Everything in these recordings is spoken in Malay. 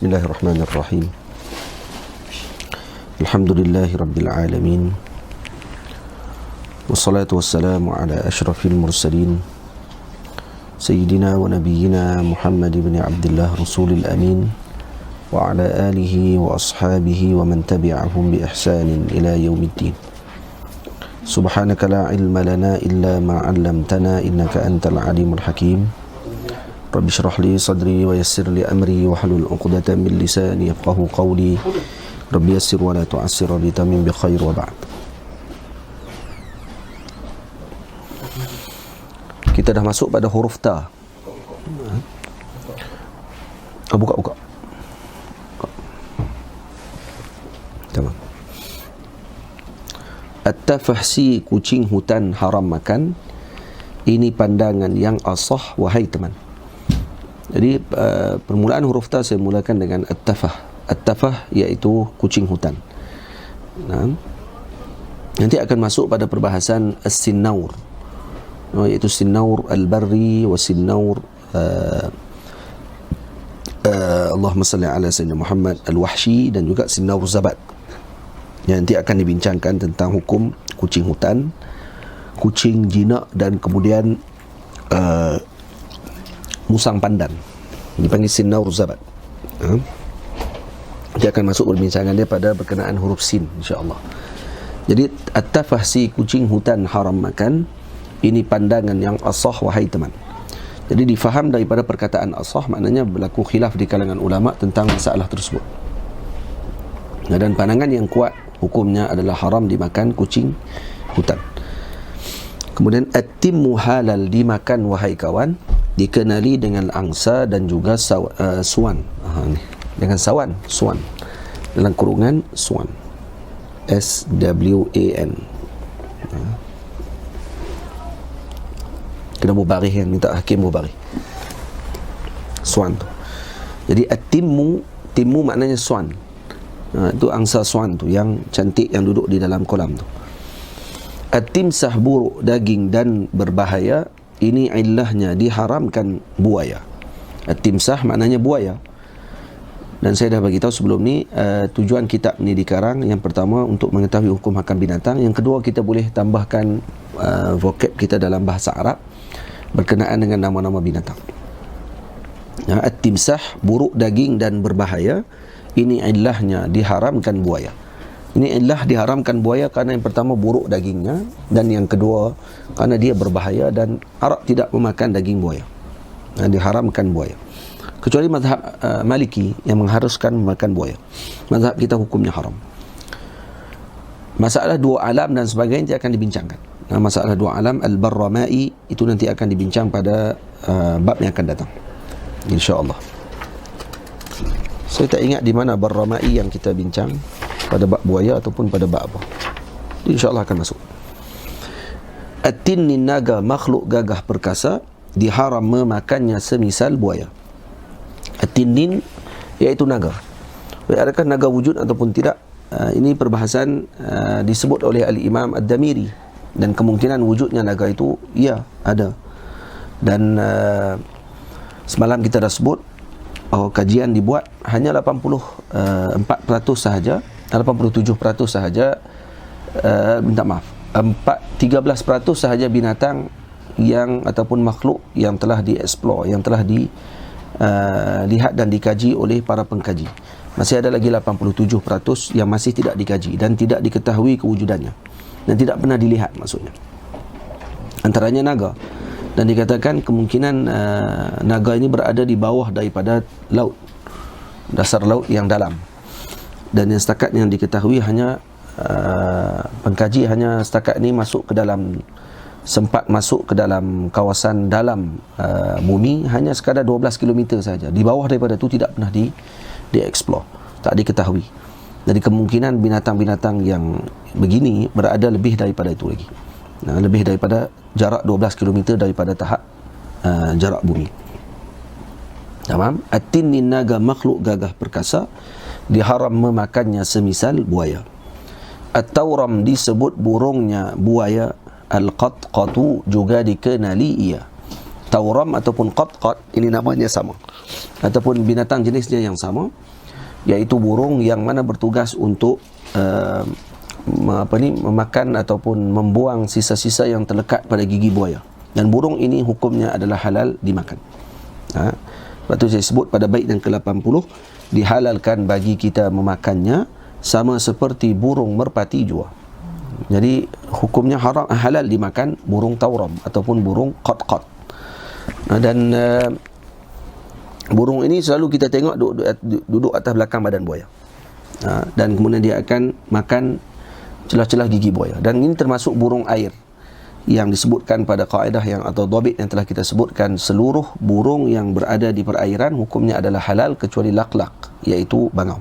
Bismillahirrahmanirrahim. Alhamdulillahi rabbil alamin. Wassalatu wassalamu ala ashrafil mursalin Sayyidina wa nabiyyina Muhammad ibn Abdullah Rasulil Amin wa ala alihi wa ashabihi wa man tabi'ahum bi ihsanin ila yaumiddin. Subhanaka la ilma lana illa ma 'allamtana innaka antal alimul hakim. Rabbi syrah li sadri wa yassir li amri wa halul 'uqdatam min lisani yafqahu qawli. Rabbi yassir wa la tu'assir li tamim bi khair wa ba'd. Kita dah masuk pada huruf ta. Buka. Tamam. At-tafahsi, kucing hutan haram makan. Ini pandangan yang asah wahai teman. Jadi permulaan huruf ta saya mulakan dengan at-tafah. At-tafah iaitu kucing hutan. Nah, nanti akan masuk pada perbahasan as-sinnaur, iaitu sinnaur al-barri wa sinnaur Allahumma salli ala sayyidina Muhammad al-wahshi, dan juga sinnaur zabat. Yang nanti akan dibincangkan tentang hukum kucing hutan, kucing jinak, dan kemudian musang pandan, dipanggil sinnaur zabat. Dia akan masuk perbincangan dia pada berkenaan huruf sin, insya-Allah. Jadi at-tafahsi, kucing hutan haram makan. Ini pandangan yang asah wahai teman. Jadi difaham daripada perkataan asah, maknanya berlaku khilaf di kalangan ulama tentang masalah tersebut. Dan pandangan yang kuat hukumnya adalah haram dimakan kucing hutan. Kemudian at-timmu halal dimakan wahai kawan, dikenali dengan angsa dan juga suan. Dengan sawan, suan, dalam kurungan suan, S-W-A-N. Kena mubarih, yang minta hakim mubarih suan tu. Jadi at-timmu, timmu maknanya suan. Itu angsa suan tu yang cantik yang duduk di dalam kolam tu. At-timsah, buruk daging dan berbahaya. Ini illahnya diharamkan buaya. At-timsah maknanya buaya. Dan saya dah bagi tahu sebelum ni tujuan kitab ni dikarang, yang pertama untuk mengetahui hukum hakam binatang, yang kedua kita boleh tambahkan vocab kita dalam bahasa Arab berkenaan dengan nama-nama binatang. At-timsah, buruk daging dan berbahaya. Ini illahnya diharamkan buaya. Ini illah diharamkan buaya kerana yang pertama buruk dagingnya, dan yang kedua kerana dia berbahaya dan Arab tidak memakan daging buaya. Diharamkan buaya. Kecuali mazhab Maliki yang mengharuskan memakan buaya. Mazhab kita hukumnya haram. Masalah dua alam dan sebagainya nanti akan dibincangkan. Masalah dua alam al-barramai itu nanti akan dibincang pada bab yang akan datang, insya-Allah. Saya tak ingat di mana barramai yang kita bincang, pada bab buaya ataupun pada bab apa. InsyaAllah akan masuk. At-tinnin, naga, makhluk gagah perkasa, diharam memakannya semisal buaya. At-tinnin iaitu naga. Adakah naga wujud ataupun tidak? Ini perbahasan disebut oleh Al-Imam Ad-Damiri, dan kemungkinan wujudnya naga itu ya ada. Dan semalam kita dah sebut kajian dibuat hanya 84% sahaja, 87% sahaja, minta maaf, 13% sahaja binatang yang ataupun makhluk yang telah dieksplor, yang telah dilihat dan dikaji oleh para pengkaji. Masih ada lagi 87% yang masih tidak dikaji dan tidak diketahui kewujudannya dan tidak pernah dilihat, maksudnya. Antaranya naga. Dan dikatakan kemungkinan naga ini berada di bawah daripada laut, dasar laut yang dalam. Dan yang setakat yang diketahui hanya pengkaji hanya setakat ini sempat masuk ke dalam kawasan dalam bumi hanya sekadar 12 km saja. Di bawah daripada itu tidak pernah dieksplor, tak diketahui. Jadi kemungkinan binatang-binatang yang begini berada lebih daripada itu lagi. Lebih daripada jarak 12 km daripada tahap jarak bumi. Tamam. At-tinnin, naga, makhluk gagah perkasa, diharam memakannya semisal buaya. At-tawram, disebut burungnya buaya. Al-qatqatu, juga dikenali ia. Tawram ataupun qatqat, ini namanya sama, ataupun binatang jenisnya yang sama. iaitu burung yang mana bertugas untuk memakan ataupun membuang sisa-sisa yang terlekat pada gigi buaya. Dan burung ini hukumnya adalah halal dimakan. Sebab tu saya sebut pada bait yang ke-80, dihalalkan bagi kita memakannya sama seperti burung merpati jua. Jadi hukumnya halal dimakan burung tauram ataupun burung qat-qat. Dan burung ini selalu kita tengok duduk atas belakang badan buaya. Dan kemudian dia akan makan celah-celah gigi buaya. Dan ini termasuk burung air yang disebutkan pada kaedah yang atau dhabit yang telah kita sebutkan, seluruh burung yang berada di perairan hukumnya adalah halal kecuali lak-lak, iaitu bangau.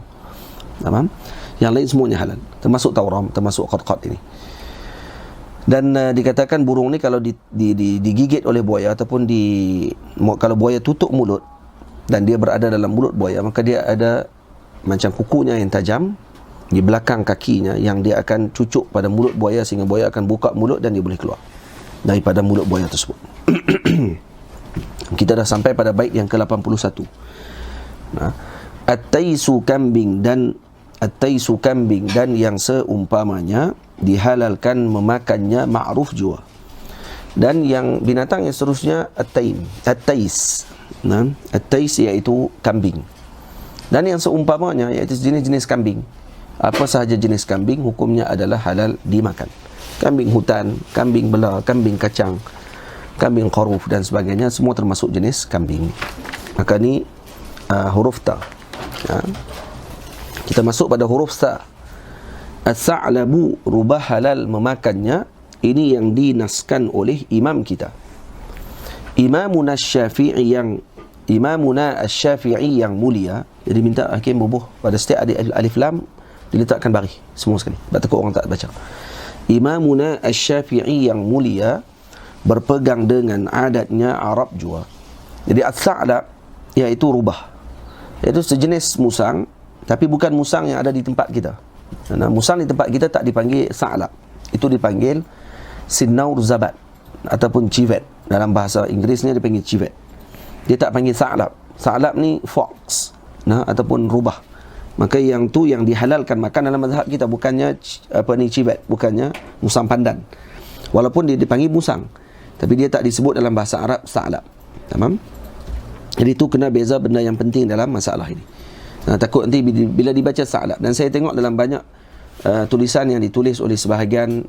Faham? Yang lain semuanya halal, termasuk tauram, termasuk qat-qat ini. Dan dikatakan burung ni kalau digigit oleh buaya ataupun kalau buaya tutup mulut dan dia berada dalam mulut buaya, maka dia ada macam kukunya yang tajam di belakang kakinya yang dia akan cucuk pada mulut buaya sehingga buaya akan buka mulut dan dia boleh keluar daripada mulut buaya tersebut. Kita dah sampai pada bait yang ke-81. At-taisu kambing dan yang seumpamanya dihalalkan memakannya ma'ruf jua. Dan yang binatang yang seterusnya at-tais. At-tais iaitu kambing. Dan yang seumpamanya iaitu jenis-jenis kambing. Apa sahaja jenis kambing hukumnya adalah halal dimakan. Kambing hutan, kambing bela, kambing kacang, kambing kharuf dan sebagainya, semua termasuk jenis kambing. Maka ni huruf ta. Kita masuk pada huruf sa. As-sa'labu, rubah halal memakannya. Ini yang dinaskan oleh imam kita, Imamuna Asy-Syafi'i yang mulia. Jadi minta hakim bubuh pada setiap alif lam diletakkan baris semua sekali, sebab takut orang tak baca. Imamuna Asy-Syafi'i yang mulia berpegang dengan adatnya Arab jua. Jadi as-sa'lab iaitu rubah, iaitu sejenis musang, tapi bukan musang yang ada di tempat kita. Karena musang di tempat kita tak dipanggil sa'lab, itu dipanggil sinnaur zabat ataupun civet. Dalam bahasa Inggerisnya dipanggil civet. Dia tak panggil sa'lab. Sa'lab ni fox, ataupun rubah. Maka yang tu yang dihalalkan makan dalam mazhab kita, bukannya civet, bukannya musang pandan. Walaupun dia dipanggil musang, tapi dia tak disebut dalam bahasa Arab sa'lab. Tamam? Jadi itu kena beza benda yang penting dalam masalah ini. Takut nanti bila dibaca sa'lab, dan saya tengok dalam banyak tulisan yang ditulis oleh sebahagian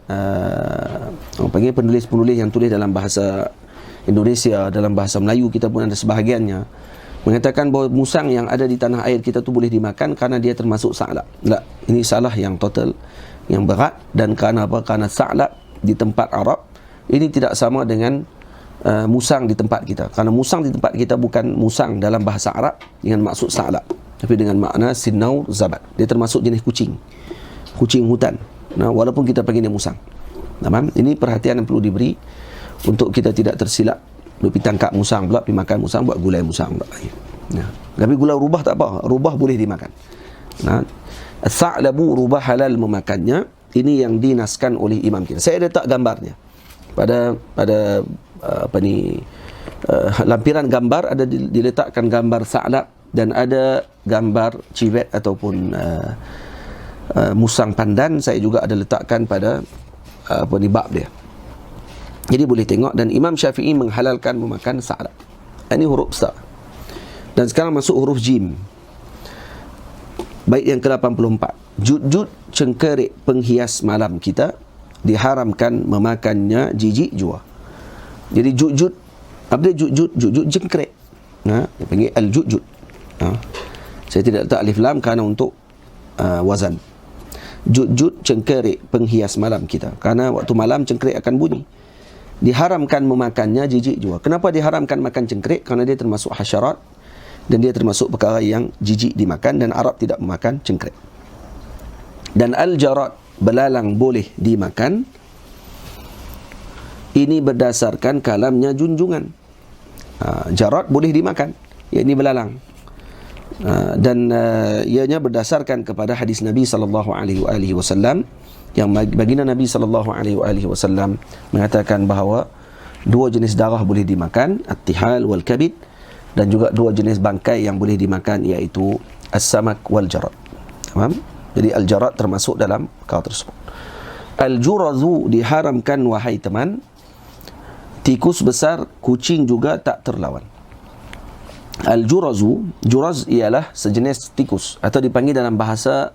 orang panggil penulis-penulis yang tulis dalam bahasa Indonesia, dalam bahasa Melayu kita pun ada sebahagiannya mengatakan bahawa musang yang ada di tanah air kita tu boleh dimakan kerana dia termasuk sa'lab. Tak, ini salah yang total, yang berat. Dan kerana apa? Kerana sa'lab di tempat Arab ini tidak sama dengan musang di tempat kita. Kerana musang di tempat kita bukan musang dalam bahasa Arab dengan maksud sa'lab, tapi dengan makna sinnaur zabat. Dia termasuk jenis kucing hutan. Walaupun kita panggil dia musang. Ini perhatian yang perlu diberi untuk kita tidak tersilap. Pergi tangkap musang pula, pergi makan musang, buat gulai musang pula. Tapi gulai rubah tak apa, rubah boleh dimakan. As-sa'labu, rubah halal memakannya. Ini yang dinaskan oleh imam kita. Saya letak gambarnya pada lampiran gambar ada diletakkan gambar sa'lab dan ada gambar civet ataupun musang pandan. Saya juga ada letakkan pada bab dia. Jadi boleh tengok. Dan Imam Syafi'i menghalalkan memakan sa'lab. Ini huruf sa. Dan sekarang masuk huruf jim. Bait yang ke-84. Jud-jud, cengkerik penghias malam kita, diharamkan memakannya jijik jua. Jadi jud-jud, apa dia jud-jud? Jud-jud cengkerik. Dia panggil al-jud-jud. Saya tidak letak alif lam kerana untuk wazan. Jud-jud, cengkerik penghias malam kita, karena waktu malam cengkerik akan bunyi. Diharamkan memakannya jijik jua. Kenapa diharamkan makan cengkerik? Kerana dia termasuk hasyarat dan dia termasuk perkara yang jijik dimakan, dan Arab tidak memakan cengkerik. Dan al-jarad, belalang boleh dimakan. Ini berdasarkan kalamnya junjungan. Jarad boleh dimakan, yakni belalang. Dan ianya berdasarkan kepada hadis Nabi SAW, yang baginda Nabi SAW mengatakan bahawa dua jenis darah boleh dimakan, at-tihal wal kabid, dan juga dua jenis bangkai yang boleh dimakan, iaitu as-samak wal jarad. Faham? Jadi al-jarad termasuk dalam perkara tersebut. Al-jurazu diharamkan wahai teman. Tikus besar, kucing juga tak terlawan. Al-jurazu, juraz ialah sejenis tikus atau dipanggil dalam bahasa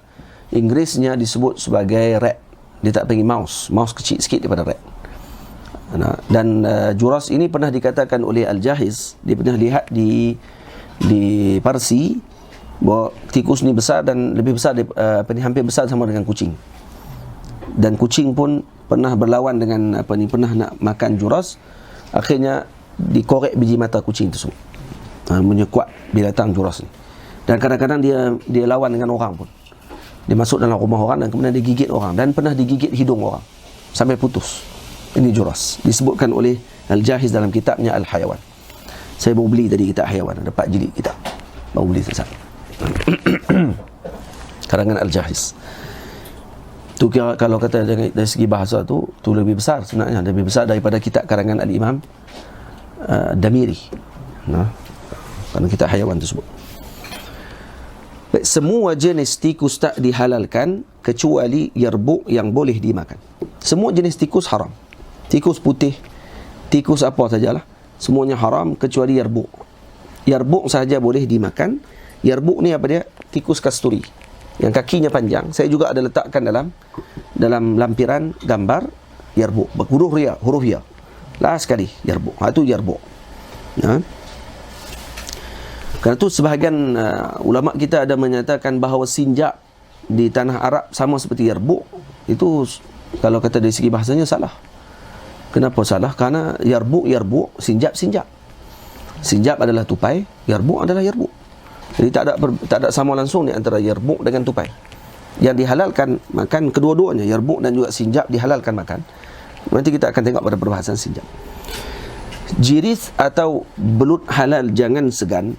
Inggerisnya disebut sebagai rat. Dia tak panggil mouse. Mouse kecil sikit daripada rat. Dan juraz ini pernah dikatakan oleh Al-Jahiz. Dia pernah lihat di Parsi bahawa tikus ni besar dan lebih besar hampir besar sama dengan kucing. Dan kucing pun pernah berlawan dengan pernah nak makan juraz. Akhirnya dikorek biji mata kucing tersebut. Menyekuat binatang juraz ni. Dan kadang-kadang dia lawan dengan orang pun. Dia masuk dalam rumah orang dan kemudian dia gigit orang, dan pernah digigit hidung orang sampai putus. Ini juraz. Disebutkan oleh Al-Jahiz dalam kitabnya Al-Hayawan. Saya baru beli tadi kitab Hayawan, ada 4 jilid kitab. Baru beli sesat. Karangan Al-Jahiz. Tu kira, kalau kata dari segi bahasa tu lebih besar sebenarnya, lebih besar daripada kitab karangan Al-Imam Damiri. Kerana kitab Hayawan tersebut. Semua jenis tikus tak dihalalkan kecuali yerbuk yang boleh dimakan. Semua jenis tikus haram. Tikus putih, tikus apa sajalah, semuanya haram kecuali yerbuk. Yerbuk sahaja boleh dimakan. Yerbuk ni apa dia? Tikus kasturi yang kakinya panjang. Saya juga ada letakkan dalam lampiran gambar yerbuk huruf ya. Last sekali yerbuk. Itu yerbuk. Kerana tu sebahagian ulama kita ada menyatakan bahawa sinjak di tanah Arab sama seperti yerbuk. Itu kalau kata dari segi bahasanya salah. Kenapa salah? Kerana yerbuk, sinjak. Sinjak adalah tupai, yerbuk adalah yerbuk. Jadi tak ada sama langsung ni antara yerbuk dengan tupai. Yang dihalalkan makan kedua-duanya, yerbuk dan juga sinjak dihalalkan makan. Nanti kita akan tengok pada perbahasan sinjak. Jiris atau belut halal jangan segan.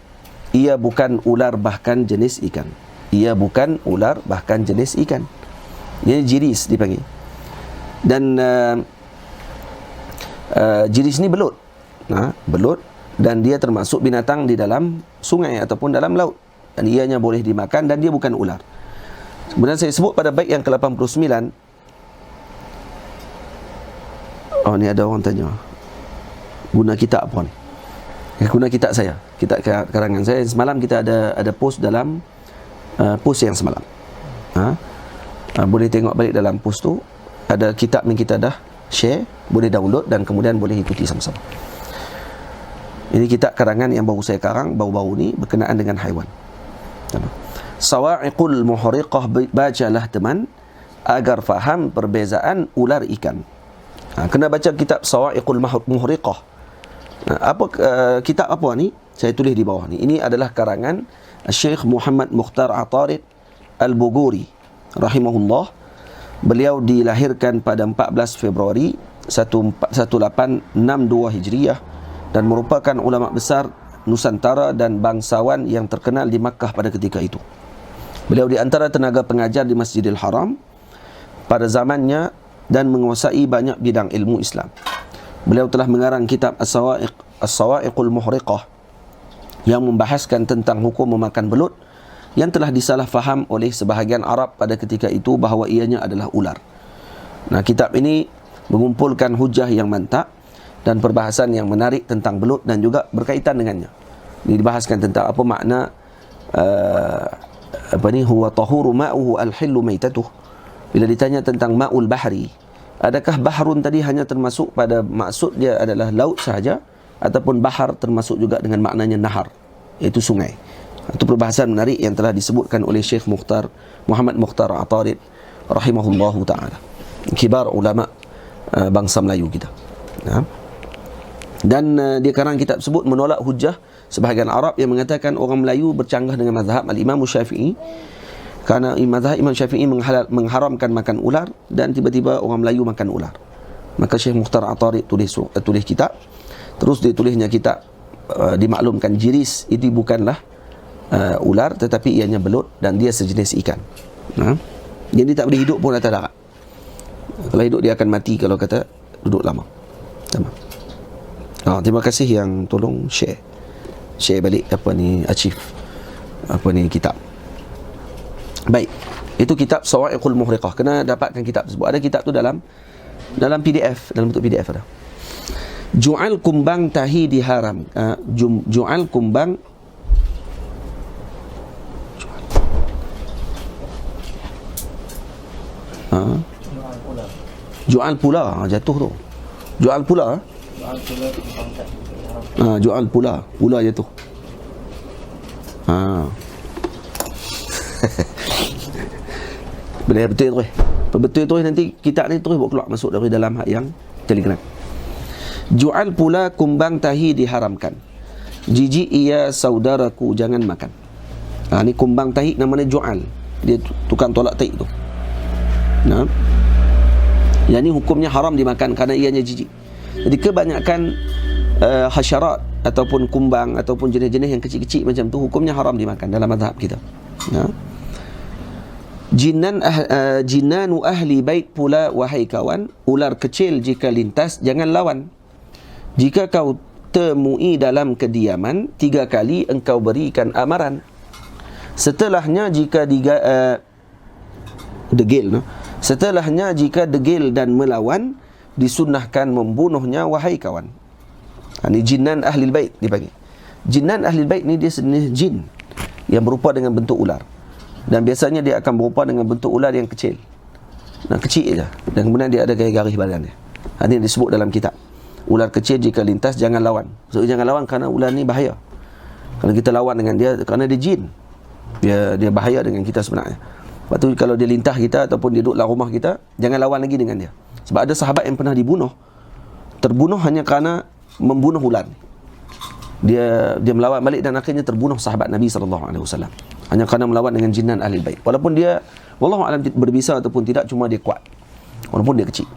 Ia bukan ular bahkan jenis ikan. Ini jiris dipanggil. Dan jiris ni belut. Belut, dan dia termasuk binatang di dalam sungai ataupun dalam laut, dan ianya boleh dimakan dan dia bukan ular. Kemudian saya sebut pada bait yang ke-89. Oh, ni ada orang tanya guna kitab apa ni? Guna kitab saya, kitab karangan saya. Semalam kita ada post dalam post yang semalam. Boleh tengok balik dalam post tu. Ada kitab yang kita dah share, boleh download dan kemudian boleh ikuti sama-sama. Ini kitab karangan yang baru saya karang baru-baru ni berkenaan dengan haiwan. Sawa'iqul muhriqah, bacalah teman agar faham perbezaan ular ikan. Kena baca kitab Sawa'iqul muhriqah. Kitab apa ni? Saya tulis di bawah ni. Ini adalah karangan Syekh Muhammad Mukhtar Atarid Al-Buguri rahimahullah. Beliau dilahirkan pada 14 Februari 1862 Hijriah dan merupakan ulama besar Nusantara dan bangsawan yang terkenal di Makkah pada ketika itu. Beliau di antara tenaga pengajar di Masjidil Haram pada zamannya dan menguasai banyak bidang ilmu Islam. Beliau telah mengarang kitab As-Sawa'iqul Muhriqah yang membahaskan tentang hukum memakan belut yang telah disalah faham oleh sebahagian Arab pada ketika itu bahawa ianya adalah ular. Kitab ini mengumpulkan hujah yang mantap dan perbahasan yang menarik tentang belut dan juga berkaitan dengannya. Ini dibahaskan tentang apa makna huwa tahuru ma'uhu al-hillu maitatuh. Bila ditanya tentang ma'ul bahri, adakah bahrun tadi hanya termasuk pada maksud dia adalah laut sahaja, ataupun bahar termasuk juga dengan maknanya nahar, iaitu sungai. Itu perbahasan menarik yang telah disebutkan oleh Syekh Muhammad Mukhtar Atarid rahimahullahu ta'ala, kibar ulama bangsa Melayu kita. Dan dia karang kitab tersebut menolak hujah sebahagian Arab yang mengatakan orang Melayu bercanggah dengan mazhab Al-Imam Syafi'i, kerana mazhab Imam Syafi'i mengharamkan makan ular, dan tiba-tiba orang Melayu makan ular. Maka Syekh Mukhtar Atarid tulis kitab. Terus dia tulisnya kitab dimaklumkan jiris itu bukanlah ular, tetapi ianya belut dan dia sejenis ikan. Jadi tak boleh hidup pun atas darat. Kalau hidup dia akan mati kalau kata duduk lama. Terima kasih yang tolong share balik archive kitab. Baik. Itu kitab Sawa'iqul Muhriqah. Kena dapatkan kitab tersebut. Ada kitab tu dalam PDF, dalam bentuk PDF ada. Ju'al kumbang tahi diharam. Ju'al kumbang Ju'al pula jatuh tu. Ju'al pula. Ju'al pula. Pula jatuh. Benar betul tu. Betul tu nanti kitab ni terus buat keluar masuk dari dalam hak yang Telegram. Ju'al pula kumbang tahi diharamkan. Jijik ia saudaraku jangan makan. Ni kumbang tahi namanya ju'al. Dia tukang tolak tahi tu. Nah. Yang ni hukumnya haram dimakan kerana ianya jijik. Jadi kebanyakan hasyarat ataupun kumbang ataupun jenis-jenis yang kecil-kecil macam tu hukumnya haram dimakan dalam mazhab kita. Nah. Jinnanu ahli bait pula wahai kawan, ular kecil jika lintas jangan lawan. Jika kau temui dalam kediaman 3 kali engkau berikan amaran. Setelahnya jika degil, setelahnya jika degil dan melawan disunnahkan membunuhnya wahai kawan. Ini jinnan ahli bait dibagi. Jinnan ahli bait ni dia sejenis jin yang berupa dengan bentuk ular. Dan biasanya dia akan berupa dengan bentuk ular yang kecil. Kecil je. Dan kemudian dia ada garis-garis badan dia. Ini disebut dalam kitab. Ular kecil jika lintas jangan lawan. Maksudnya jangan lawan kerana ular ni bahaya. Kalau kita lawan dengan dia kerana dia jin. Dia bahaya dengan kita sebenarnya. Lepas tu kalau dia lintah kita ataupun dia duduk dalam rumah kita, jangan lawan lagi dengan dia. Sebab ada sahabat yang pernah dibunuh. Terbunuh hanya kerana membunuh ular. Dia melawan balik dan akhirnya terbunuh sahabat Nabi SAW. Hanya kerana melawan dengan jinnan ahli bait. Walaupun dia wallahu alam berbisa ataupun tidak, cuma dia kuat. Walaupun dia kecil.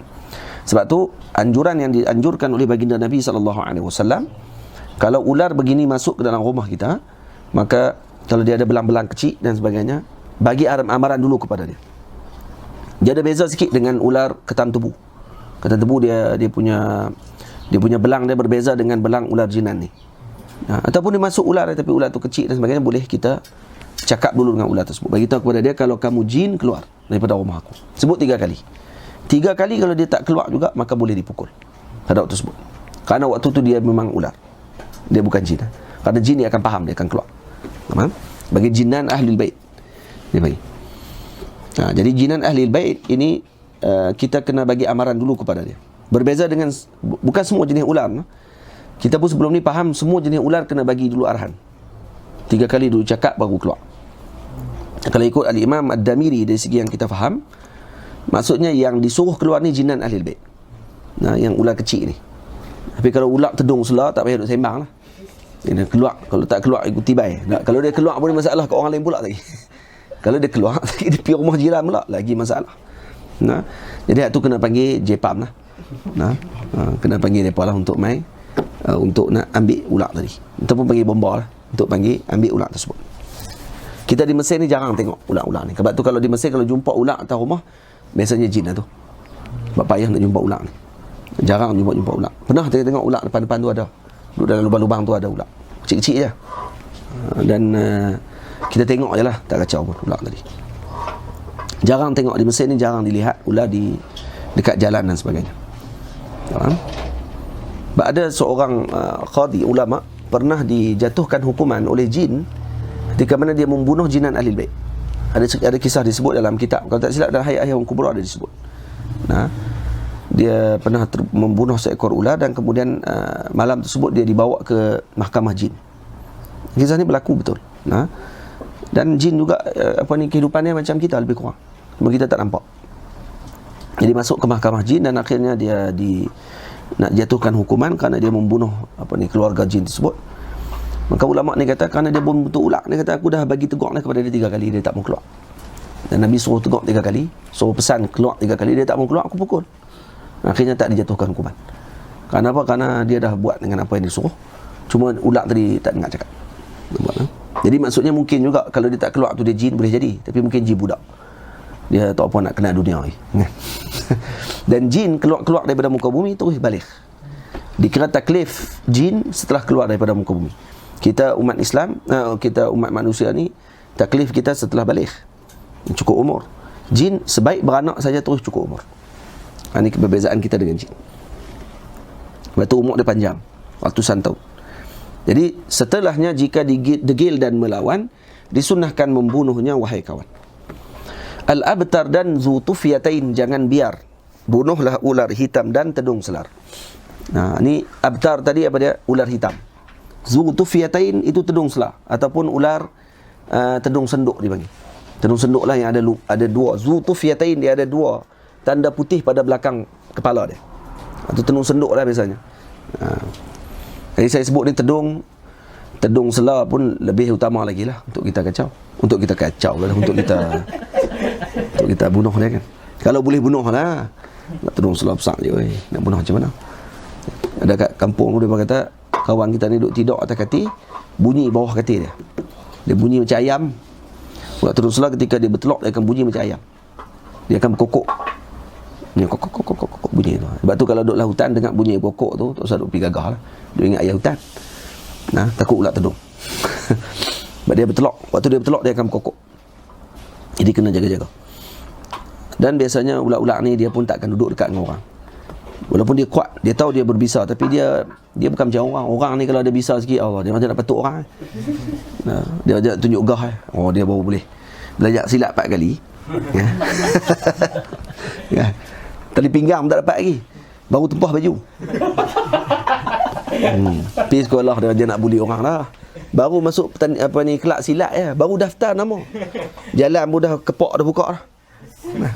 Sebab tu anjuran yang dianjurkan oleh baginda Nabi SAW, kalau ular begini masuk ke dalam rumah kita, maka kalau dia ada belang-belang kecil dan sebagainya, bagi amaran dulu kepada dia. Dia ada beza sikit dengan ular ketan tebu. Ketan tebu dia punya belang dia berbeza dengan belang ular jinnan ni. Ataupun dia masuk ular tapi ular tu kecil dan sebagainya, boleh kita cakap dulu dengan ular tersebut. Bagi tahu kepada dia, kalau kamu jin, keluar daripada rumah aku. Sebut 3 kali. 3 kali kalau dia tak keluar juga, maka boleh dipukul pada waktu tersebut. Kerana waktu tu dia memang ular. Dia bukan jin. Kerana jin dia akan faham, dia akan keluar. Faham? Bagi jinnan ahli bait. Dia bagi. Jadi jinnan ahli bait ini kita kena bagi amaran dulu kepada dia. Berbeza dengan bukan semua jenis ular. Kita pun sebelum ni faham semua jenis ular kena bagi dulu arahan. 3 kali dulu cakap baru keluar. Kalau ikut Al-Imam Ad-Damiri dari segi yang kita faham, maksudnya yang disuruh keluar ni jinnan ahli bait. Yang ular kecil ni. Tapi kalau ular tedung selah, tak payah duk sembang lah. Dia keluar. Kalau tak keluar, ikuti baik. Kalau dia keluar pun masalah ke orang lain pula lagi. Kalau dia keluar, dia pergi rumah jiran pula, lagi masalah. Jadi tu kena panggil JPAM lah. Kena panggil mereka lah untuk main, untuk nak ambil ular tadi. Ataupun panggil bomba lah, untuk panggil ambil ular tersebut. Kita di Mesir ni jarang tengok ular-ular ni. Sebab tu kalau di Mesir, kalau jumpa ular atas rumah, biasanya jin lah tu. Sebab payah nak jumpa ular ni. Jarang jumpa ular. Pernah kita tengok ular depan-depan tu ada. Duduk dalam lubang-lubang tu ada ular. Kecil-kecil je. Dan kita tengok je lah, tak kacau pun ular tadi. Jarang tengok di Mesir ni, jarang dilihat ular di dekat jalan dan sebagainya. Faham? Ada seorang qadi ulama pernah dijatuhkan hukuman oleh jin ketika mana dia membunuh jinnan ahli bait. Ada kisah disebut dalam kitab, kalau tak silap dalam Hayat Haywan Kubra ada disebut. Dia pernah membunuh seekor ular dan kemudian malam tersebut dia dibawa ke mahkamah jin. Kisah ni berlaku betul. Dan jin juga kehidupannya macam kita lebih kurang. Cuma kita tak nampak. Jadi masuk ke mahkamah jin dan akhirnya dia nak jatuhkan hukuman kerana dia membunuh keluarga jin tersebut. Maka ulama ni kata kerana dia membentuk ular, dia kata aku dah bagi tegur dia kepada dia 3 kali, dia tak mau keluar. Dan Nabi suruh tegur 3 kali, suruh pesan keluar 3 kali, dia tak mau keluar, aku pukul. Akhirnya tak dijatuhkan hukuman. Kerana apa? Kerana dia dah buat dengan apa yang disuruh. Cuma ular tadi tak dengar cakap. Jadi maksudnya mungkin juga kalau dia tak keluar tu dia jin boleh jadi, tapi mungkin jin budak. Dia tak apa nak kenal dunia ni. Dan jin keluar daripada muka bumi terus balik. Dikira taklif jin setelah keluar daripada muka bumi. Kita umat Islam, kita umat manusia ni taklif kita setelah balik. cukup umur. Jin sebaik beranak saja terus cukup umur. Ini perbezaan kita dengan jin. Sebab tu umur dia panjang, ratusan tahun. Jadi setelahnya jika degil dan melawan, disunahkan membunuhnya wahai kawan. Al-abtar dan zutufyatain, jangan biar. Bunuhlah ular hitam dan tedung selar. Nah, ni abtar tadi apa dia? Ular hitam. Zutufyatain itu tedung selar ataupun ular tedung senduk dipanggil. Tedung senduk lah yang ada dua. Zutufyatain dia ada dua tanda putih pada belakang kepala dia. Atau tedung senduk lah biasanya. Jadi saya sebut ni tedung selar pun lebih utama lagi lah untuk kita kacau. Untuk kita bunuh dia kan. Kalau boleh bunuh lah. Nak tedung selar besar je, nak bunuh macam mana? Ada kat kampung dia kata, kawan kita ni duduk tidur atas katil, bunyi bawah katil dia. Dia bunyi macam ayam. Pula tedung selar ketika dia bertelok, dia akan bunyi macam ayam. Dia akan berkokok. Dia kokok bunyi tu. Sebab tu kalau duduk dalam hutan dengar bunyi kokok tu, tak usah duduk pergi gagah lah. Dia ingat ayam hutan. Nah, takut ular tedung. Sebab dia bertelok. Waktu dia bertelok, dia akan berkokok. Jadi kena jaga-jaga. Dan biasanya ular-ular ni dia pun takkan duduk dekat dengan orang. Walaupun dia kuat, dia tahu dia berbisa, tapi dia bukan macam orang. Orang ni kalau ada bisa sikit, Allah, dia macam nak patuk orang. Nah, dia macam nak tunjuk gah. Oh, dia baru boleh belajar silat 4 kali. Ya. Ya. Tali pinggang tak dapat lagi. Baru tempah baju. Pergi sekolah dia nak bully orang lah. Baru masuk kelab silat ya, baru daftar nama. Jalan pun dah kepak dah buka dah. Nah.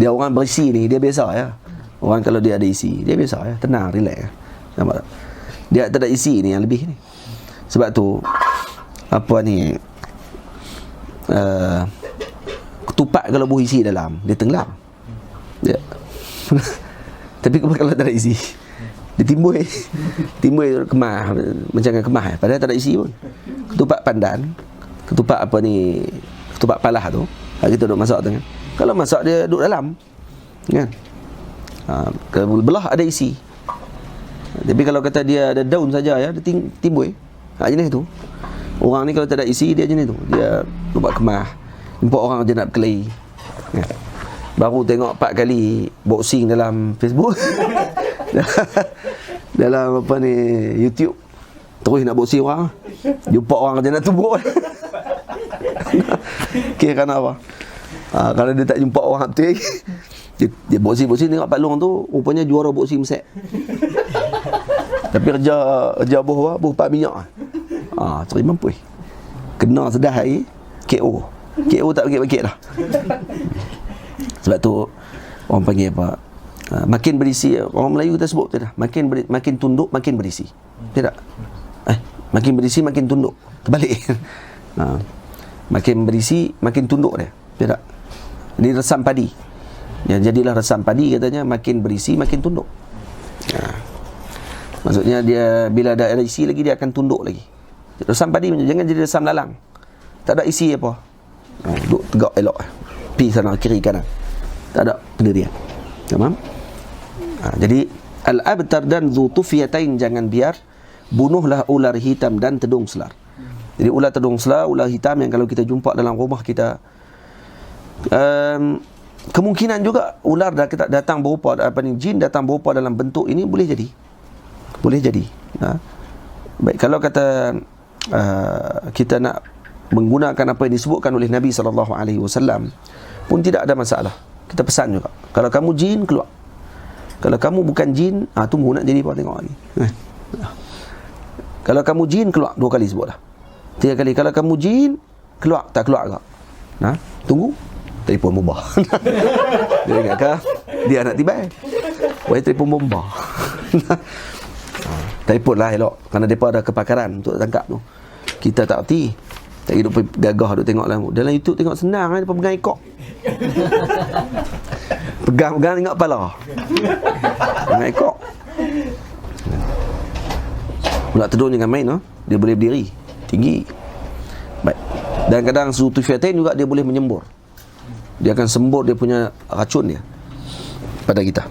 Dia orang berisi ni, dia biasa ya. Orang kalau dia ada isi, dia biasa ya, tenang, relax ya. Nampak tak? Dia tak ada isi ni yang lebih ni. Sebab tu ketupat kalau buh isi dalam, dia tenggelam. Ya. Tapi kalau tak ada isi, dia timbul kemah, macam kemah padahal tak ada isi pun. Ketupat pandan, ketupat ketupat palah tu, kita duduk masak tu kan. Kalau masak dia duduk dalam kan. Kalau belah ada isi. Tapi kalau kata dia ada daun saja ya, dia timbul. Jenis tu. Orang ni kalau tak ada isi, dia jenis tu. Dia buat kemah. Nampak orang je nak berkelahi. Ya. Baru tengok 4 kali boxing dalam Facebook. dalam YouTube. Terus nak boxing orang. Jumpa orang je nak tumbuk. Kira kan apa? Kalau dia tak jumpa orang tu, dia boxing tengok Pak Long tu rupanya juara boxing mesek. Tapi kerja buh pak minyak. Cari mampu. Kena sedah lagi KO tak bagi-bagi dah. Sebab tu orang panggil apa? Makin berisi, orang Melayu kita sebut betul dah. Makin tunduk makin berisi. Tidak? Makin berisi makin tunduk. Terbalik. Makin berisi makin tunduk dia. Tidak? Ini resam padi. Ya, jadilah resam padi katanya, makin berisi makin tunduk. Maksudnya dia bila ada isi lagi dia akan tunduk lagi. Resam padi jangan jadi resam lalang. Tak ada isi apa. Duduk tegak elok. Pi sana kiri kanan. Tak ada pendirian. Tamam? Jadi al-abtar dan zutufyatain, jangan biar. Bunuhlah ular hitam dan tedung selar. Jadi ular tedung selar, ular hitam yang kalau kita jumpa dalam rumah kita, kemungkinan juga ular datang berupa jin datang berupa dalam bentuk ini boleh jadi. Baik, kalau kata kita nak menggunakan apa yang disebutkan oleh Nabi SAW pun tidak ada masalah. Kita pesan juga, kalau kamu jin, keluar. Kalau kamu bukan jin, tunggu nak jadi apa, tengok lagi. Kalau kamu jin, keluar 2 kali sebutlah. 3 kali. Kalau kamu jin, keluar, tak keluar ke? Tunggu. Telefon bomba. Dia ingatkah dia nak tiba? Wahai telefon bomba. Telefon lah elok, kerana mereka ada kepakaran untuk tangkap tu. Kita tak erti. Tak hidup gagah duk tengok dalam YouTube, tengok senang mereka pegang ekor. Pegang tengok kepala. Pegang ekor. Pula tedung jangan main, dia boleh berdiri tinggi. Baik. Dan kadang zutufyatain juga dia boleh menyembur. Dia akan sembur dia punya racun dia pada kita.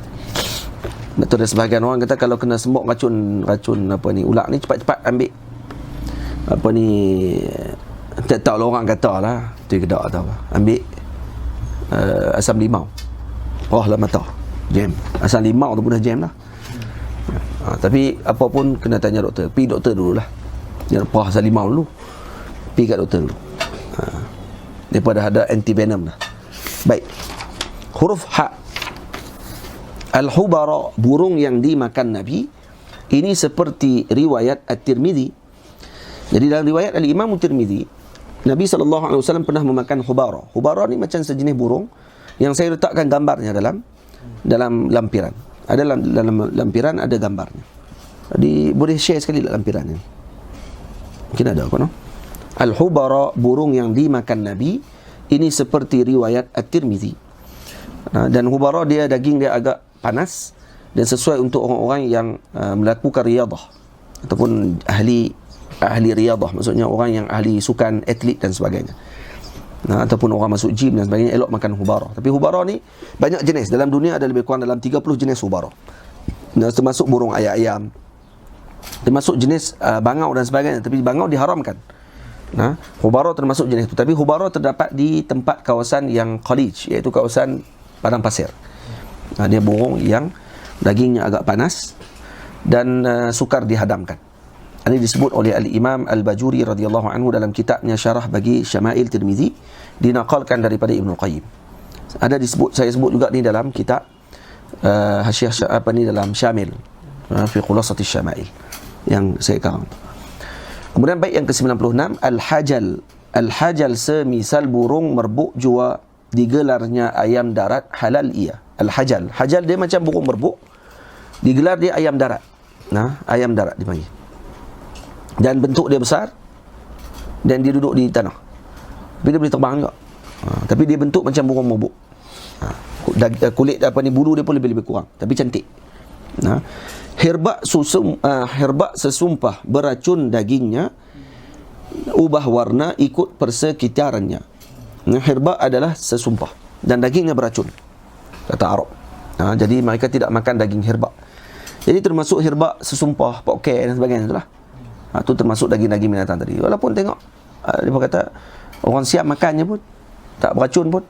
Betul, ada sebahagian orang kata kalau kena sembur racun ular ni, cepat-cepat ambil Tak tahu lah orang kata lah tu kedak atau apa. Ambil asam limau. Oh lah mata. Jam. Asam limau tu pun dah jam lah. Tapi apa pun kena tanya doktor. Pergi doktor dululah. Jangan puas asam limau dulu. Pergi kat doktor dulu. Daripada ada anti venom dah. Baik. Huruf ha. Al-hubara, burung yang dimakan Nabi. Ini seperti riwayat At-Tirmidzi. Jadi dalam riwayat Al-Imam At-Tirmidzi, Nabi SAW pernah memakan hubara. Hubara ni macam sejenis burung yang saya letakkan gambarnya dalam lampiran. Ada dalam lampiran ada gambarnya. Jadi boleh share sekali lampirannya. Mungkin ada kan? Al-hubara, burung yang dimakan Nabi. Ini seperti riwayat At-Tirmidzi. Dan hubara dia daging dia agak panas dan sesuai untuk orang-orang yang melakukan riyadah ataupun ahli riyadah, maksudnya orang yang ahli sukan, atlet dan sebagainya. Ataupun orang masuk gym dan sebagainya, elok makan hubara. Tapi hubara ni banyak jenis. Dalam dunia ada lebih kurang dalam 30 jenis hubara. Termasuk burung ayam, termasuk jenis bangau dan sebagainya. Tapi bangau diharamkan. Hubara termasuk jenis itu. Tapi hubara terdapat di tempat kawasan yang khalij, iaitu kawasan padang pasir. Dia burung yang dagingnya agak panas dan sukar dihadamkan. Ini disebut oleh Al-Imam Al-Bajuri radhiyallahu anhu dalam kitabnya Syarah bagi Syama'il Tirmizi, dinaqalkan daripada Ibnu Qayyim. Ada disebut, saya sebut juga ni dalam kitab Hasyiah dalam Syamil fi Khulasati Syama'il yang saya karang. Kemudian baik yang ke-96, Al-hajal semisal burung merbuk jua, digelarnya ayam darat halal ia. Al-hajal dia macam burung merbuk, digelar dia ayam darat. Ayam darat dipanggil. Dan bentuk dia besar dan dia duduk di tanah. Tapi dia boleh terbang juga. Tapi dia bentuk macam burung merbuk. Kulit bulu dia pun lebih kurang, tapi cantik. Herbak sesumpah beracun dagingnya, ubah warna ikut persekitarannya. Herbak adalah sesumpah dan dagingnya beracun, kata Arab. Jadi mereka tidak makan daging herbak. Jadi termasuk herbak sesumpah, poket dan sebagainya itulah. Itu termasuk daging-daging binatang tadi. Walaupun tengok dia kata orang siap makannya pun tak beracun pun.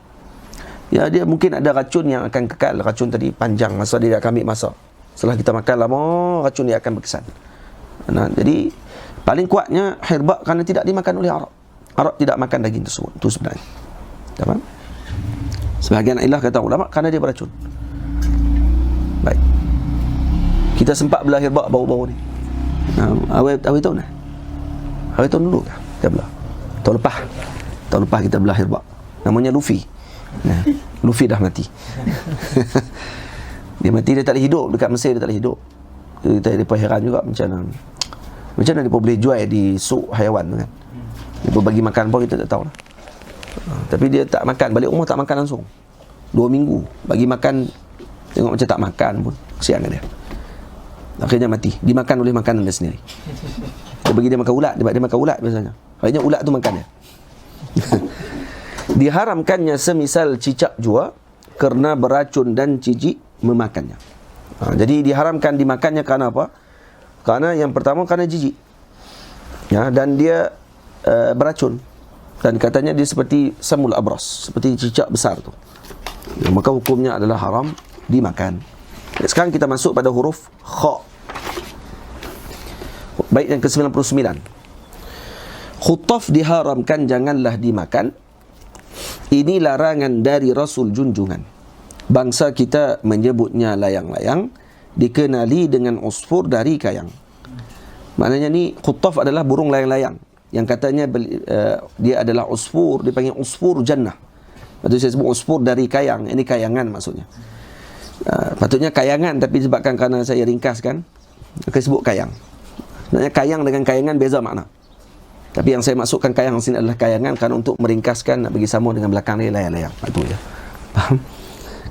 Ya, dia mungkin ada racun yang akan kekal. Racun tadi panjang masa dia akan ambil masa. Setelah kita makan lama, racun dia akan berkesan. Jadi paling kuatnya herbak kerana tidak dimakan oleh Arab. Arab tidak makan daging tersebut. Itu sebenarnya. Faham? Sebahagian ilah kata ulama kerana dia beracun. Baik. Kita sempat belah herbak baru-baru ni. Awal tahun dah. Awal tahun dulu kah? Kita belah. Tahun lepas kita belah herbak. Namanya Luffy. Luffy dah mati. Dia mati, dia tak boleh hidup. Dekat Mesir dia tak boleh hidup. Dia heran juga macam mana dia boleh jual di suk haiwan tu kan. Dia bagi makan pun kita tak tahu lah. Tapi dia tak makan, balik rumah tak makan langsung 2 minggu, bagi makan tengok macam tak makan pun. Kesian dia. Akhirnya mati, dimakan oleh makanan dia sendiri. Dia bagi dia makan ulat, dia makan ulat biasanya. Akhirnya ulat tu makan dia. Diharamkannya semisal cicak jua kerana beracun dan jijik memakannya. Jadi diharamkan dimakannya kerana apa? Kerana yang pertama kerana jijik. Dan dia beracun. Dan katanya dia seperti samul abras, seperti cicak besar tu. Maka hukumnya adalah haram dimakan. Sekarang kita masuk pada huruf kha. Baik yang ke-99. Khutaf diharamkan, janganlah dimakan. Ini larangan dari Rasul junjungan. Bangsa kita menyebutnya layang-layang, dikenali dengan usfur dari kayang. Maknanya ni khutaf adalah burung layang-layang yang katanya dia adalah usfur, dipanggil usfur jannah. Maksudnya saya sebut usfur dari kayang, ini kayangan maksudnya. Patutnya kayangan, tapi sebabkan kerana saya ringkaskan, saya sebut kayang. Sebenarnya kayang dengan kayangan beza makna. Tapi yang saya masukkan kayang sini adalah kayangan kerana untuk meringkaskan, nak bagi sama dengan belakang ni layang-layang. Itu je. Faham?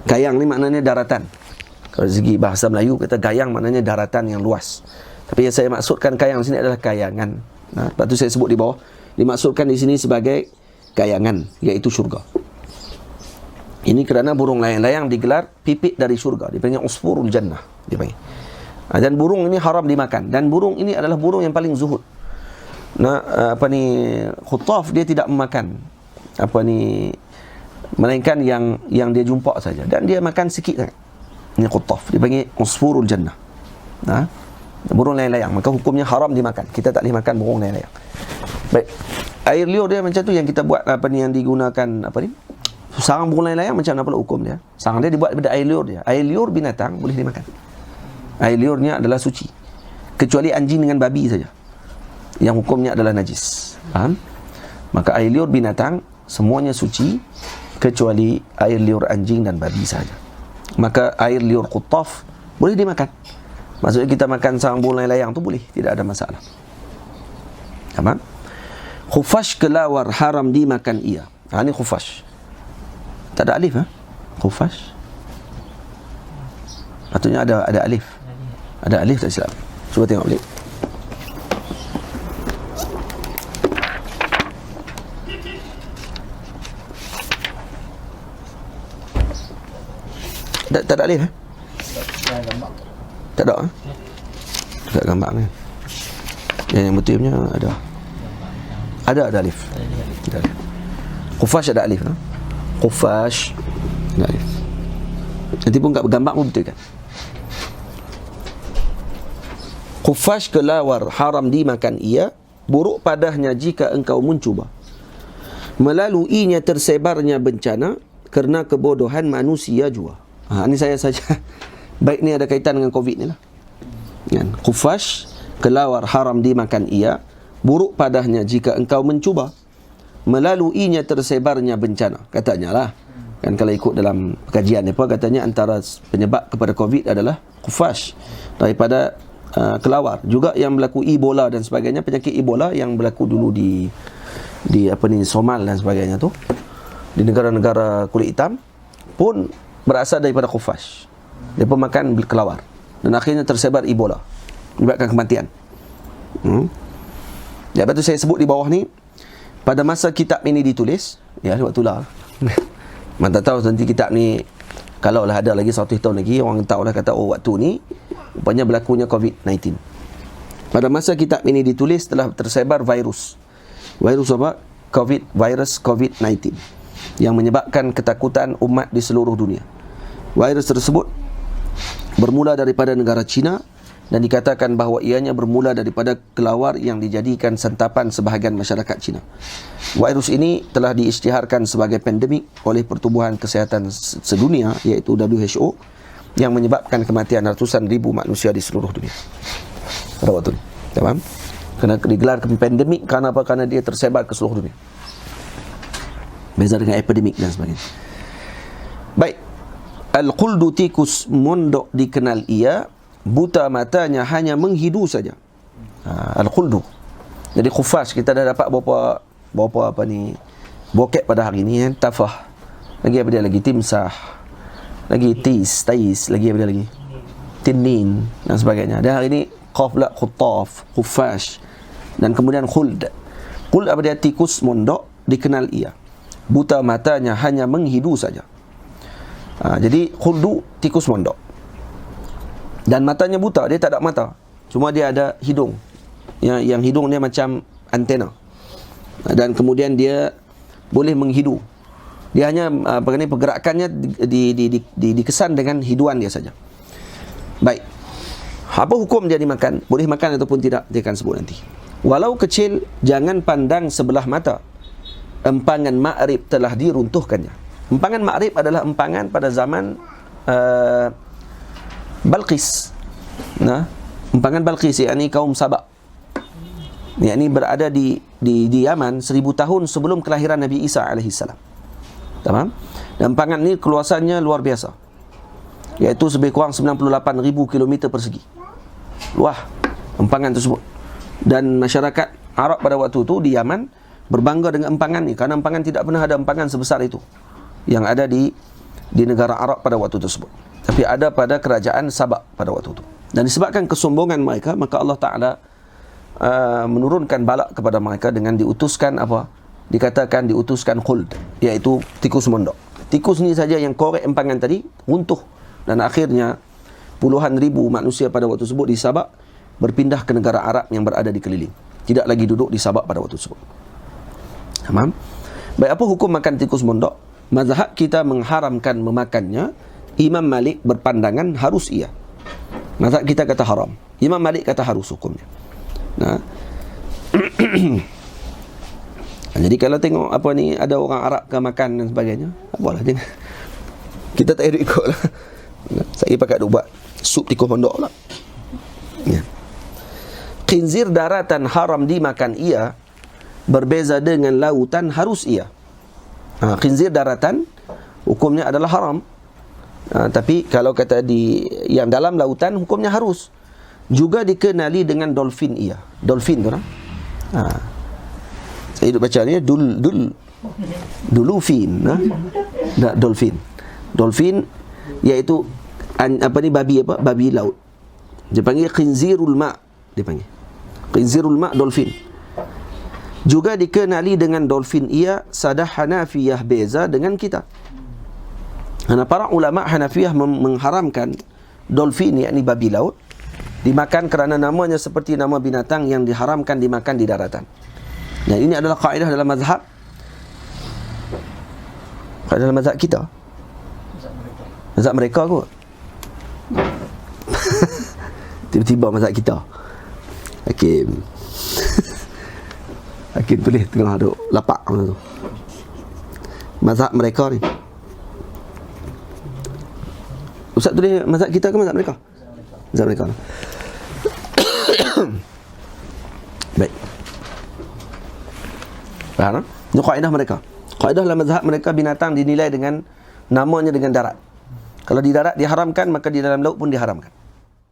Kayang ni maknanya daratan. Kalau dari segi bahasa Melayu kata kayang maknanya daratan yang luas. Tapi yang saya maksudkan kayang sini adalah kayangan. Lepas tu saya sebut di bawah, dimaksudkan di sini sebagai kayangan, iaitu syurga. Ini kerana burung layang-layang digelar pipit dari syurga, dipanggil usfurul jannah, dipanggil. Dan burung ini haram dimakan. Dan burung ini adalah burung yang paling zuhud. apa ni, khutaf dia tidak memakan apa ni, melainkan yang dia jumpa saja, dan dia makan sikit sangat. Ini khutaf, dipanggil usfurul jannah. Burung layang-layang, maka hukumnya haram dimakan. Kita tak boleh makan burung layang-layang. Baik, air liur dia macam tu yang kita buat apa ni, yang digunakan apa ni, sarang burung layang-layang. Macam mana pula hukum dia? Sarang dia dibuat daripada air liur dia. Air liur binatang boleh dimakan. Air liurnya adalah suci, kecuali anjing dengan babi saja yang hukumnya adalah najis. Faham? Maka air liur binatang semuanya suci kecuali air liur anjing dan babi saja. Maka air liur khutaf boleh dimakan. Maksudnya kita makan sarang burung layang tu boleh, tidak ada masalah. Faham? Khufash, kelawar, haram dimakan ia. Ini khufash. Tak ada alif, khufash. Patutnya ada alif. Ada alif tak silap. Cuba tengok balik. Tak ada alif, tak ada, tak gambar ni. Yang betulnya ada alif. Ada alif. Khufash ada alif, Khufash ada alif. Nanti pun kat gambar pun betul kan. Khufash, kelawar, haram dimakan ia, buruk padahnya jika engkau mencuba. Melaluinya tersebarnya bencana kerana kebodohan manusia jua. Ini saya saja. Baik, ni ada kaitan dengan COVID ni lah. Khufash, kelawar, haram dimakan ia, buruk padahnya jika engkau mencuba. Melaluinya tersebarnya bencana, katanya lah. Kan kalau ikut dalam kajian ni apa, katanya antara penyebab kepada COVID adalah khufash, daripada kelawar. Juga yang berlaku Ebola dan sebagainya, penyakit Ebola yang berlaku dulu di apa ni, Somal dan sebagainya tu, di negara-negara kulit hitam pun berasal daripada khufash. Dia pun makan kelawar dan akhirnya tersebar Ebola, menyebabkan kematian. Ya, betul saya sebut di bawah ni, pada masa kitab ini ditulis, ya waktu lah. Mana tahu nanti kitab ni kalau lah ada lagi 100 tahun lagi, orang tahu lah kata, oh waktu ni rupanya berlakunya COVID-19. Pada masa kitab ini ditulis telah tersebar virus. Virus apa? Virus COVID-19 yang menyebabkan ketakutan umat di seluruh dunia. Virus tersebut bermula daripada negara China dan dikatakan bahawa ianya bermula daripada kelawar yang dijadikan santapan sebahagian masyarakat China. Virus ini telah diisytiharkan sebagai pandemik oleh Pertubuhan Kesihatan Sedunia, iaitu WHO, yang menyebabkan kematian ratusan ribu manusia di seluruh dunia pada waktu ini. Faham? Kena digelar pandemik kerana apa? Kerana dia tersebar ke seluruh dunia. Beza dengan epidemik dan sebagainya. Baik. Al-Quldu, tikus mondok dikenal ia, buta matanya hanya menghidu saja. Al-Quldu. Jadi khufash kita dah dapat berapa apa ni, bokek pada hari ni, tafah. Lagi apa dia lagi? Timsah. Lagi tais, lagi apa dia lagi? Tinin dan sebagainya. Dan hari ni qaf la khutaf, khufash, dan kemudian khuld. Khuld apa dia? Tikus mondok dikenal ia, buta matanya hanya menghidu saja. Jadi khuldu, tikus mondok, dan matanya buta, dia tak ada mata, cuma dia ada hidung, yang hidung dia macam antena, dan kemudian dia boleh menghidu. Dia hanya pergerakannya dikesan dengan hiduan dia saja. Baik, apa hukum dia dimakan? Boleh makan ataupun tidak, dia akan sebut nanti. Walau kecil, jangan pandang sebelah mata. Empangan ma'rib telah diruntuhkannya. Empangan ma'rib adalah empangan pada zaman Balqis. Empangan Balqis, yakni kaum Sabak, yakni berada di Yaman 1000 tahun sebelum kelahiran Nabi Isa alaihissalam. Tamam? Dan empangan ni keluasannya luar biasa, iaitu lebih kurang 98,000 km persegi. Luah empangan tersebut. Dan masyarakat Arab pada waktu itu di Yaman berbangga dengan empangan ni, kerana empangan tidak pernah ada empangan sebesar itu yang ada di negara Arab pada waktu tersebut. Tapi ada pada kerajaan Sabak pada waktu itu. Dan disebabkan kesombongan mereka, maka Allah Ta'ala menurunkan balak kepada mereka dengan diutuskan apa? Dikatakan diutuskan khuld, iaitu tikus mondok. Tikus ni saja yang korek empangan tadi runtuh, dan akhirnya puluhan ribu manusia pada waktu tersebut di Sabak berpindah ke negara Arab yang berada di keliling. tidak lagi duduk di Sabak pada waktu tersebut. Faham? Baik, apa hukum makan tikus mondok? Mazhab kita mengharamkan memakannya. Imam Malik berpandangan harus ia. Mazhab kita kata haram. Imam Malik kata harus hukumnya. Nah. Jadi kalau tengok apa ni, ada orang Arab ke makan dan sebagainya, apalah jangan. Kita tak ada ikut lah. Saya pakai buat sup tikus mondok lah. Ya. Khinzir daratan haram dimakan ia, berbeza dengan lautan harus ia. Khinzir daratan hukumnya adalah haram. Tapi kalau kata di yang dalam lautan hukumnya harus. Juga dikenali dengan dolphin ia. Dolphin tu lah. Saya duduk baca ni dulufin, dolphin. Dolphin iaitu babi laut. Dia panggil khinzirul ma', dia panggil. Khinzirul ma' dolphin. Juga dikenali dengan dolphin ia sadah Hanafiyah, beza dengan kita. Karena para ulama Hanafiyah mengharamkan dolphin, yakni babi laut, dimakan kerana namanya seperti nama binatang yang diharamkan dimakan di daratan. Dan ini adalah kaedah dalam mazhab. Kaedah dalam mazhab kita. Mazhab mereka kot. Tiba-tiba mazhab kita. Hakim. Hakim tulis tengah duk lapak macam tu. Mazhab mereka ni. Ustaz tulis mazhab kita ke mazhab mereka? Mazhab mereka. Baik. Faham? Ini kaedah mereka. Kaedah dalam mazhab mereka, binatang dinilai dengan namanya dengan darat. Kalau di darat diharamkan, maka di dalam laut pun diharamkan.